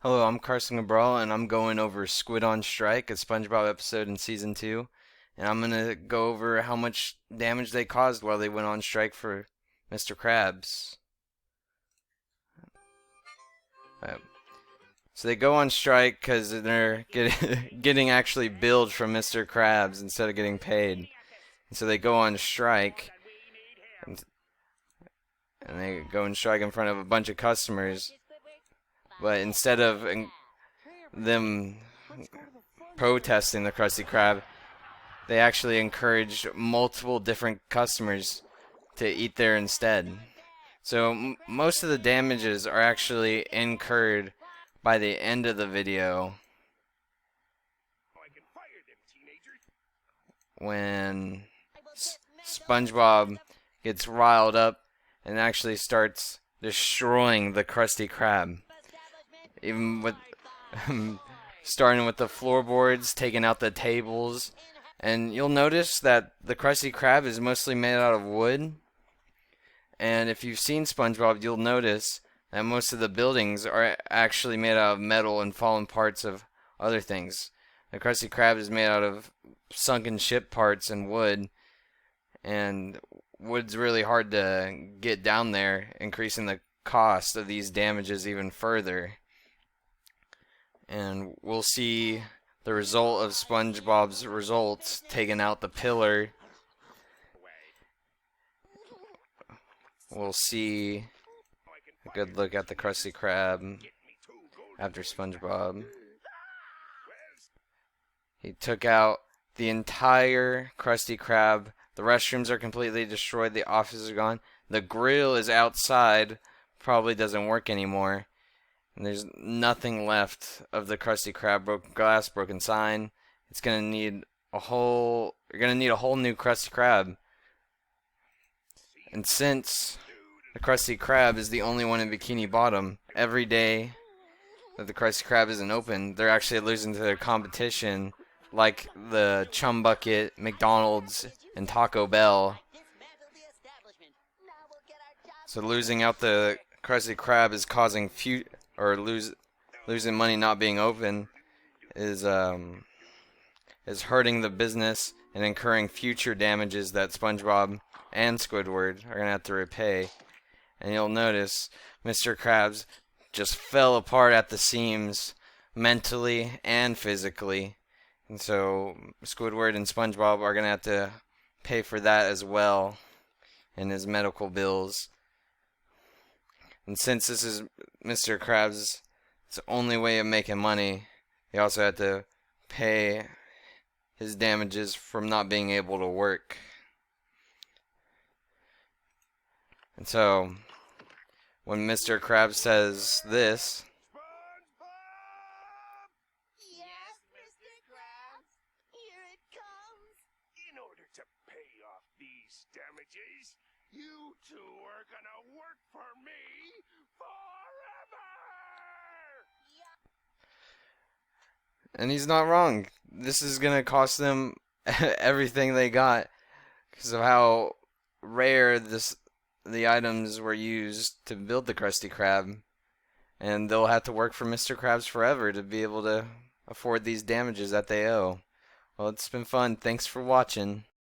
Hello, I'm Carson Cabral, and I'm going over Squid on Strike, a SpongeBob episode in season 2. And I'm gonna go over how much damage they caused while they went on strike for Mr. Krabs. Uh, so they go on strike because they're getting actually billed from Mr. Krabs instead of getting paid. And so they go on strike, and, and they go on strike in front of a bunch of customers. But instead of them protesting the Krusty Krab, they actually encouraged multiple different customers to eat there instead. So most of the damages are actually incurred by the end of the video when SpongeBob gets riled up and actually starts destroying the Krusty Krab. Even with starting with the floorboards, taking out the tables. And you'll notice that the Krusty Krab is mostly made out of wood. And if you've seen SpongeBob, you'll notice that most of the buildings are actually made out of metal and fallen parts of other things. The Krusty Krab is made out of sunken ship parts and wood. And wood's really hard to get down there, increasing the cost of these damages even further. And we'll see the result of SpongeBob's results taking out the pillar. We'll see a good look at the Krusty Krab after SpongeBob. He took out the entire Krusty Krab. The restrooms are completely destroyed. The offices are gone. The grill is outside. Probably doesn't work anymore. And there's nothing left of the Krusty Krab. Broken glass, broken sign. It's gonna need a whole. You're gonna need a whole new Krusty Krab. And since the Krusty Krab is the only one in Bikini Bottom, every day that the Krusty Krab isn't open, they're actually losing to their competition, like the Chum Bucket, McDonald's, and Taco Bell. So losing out the Krusty Krab is causing losing money not being open is hurting the business and incurring future damages that SpongeBob and Squidward are gonna have to repay. And you'll notice Mr. Krabs just fell apart at the seams mentally and physically. And so Squidward and SpongeBob are gonna have to pay for that as well in his medical bills. And since this is Mr. Krabs' only way of making money, he also had to pay his damages from not being able to work. And so, when Mr. Krabs says this, Yes, Mr. Krabs, here it comes. In order to pay off these damages, you two are gonna work for me forever! and he's not wrong, this is going to cost them everything they got because of how rare the items were used to build the Krusty Krab. And they'll have to work for Mr. Krabs forever to be able to afford these damages that they owe. Well, it's been fun. Thanks for watching.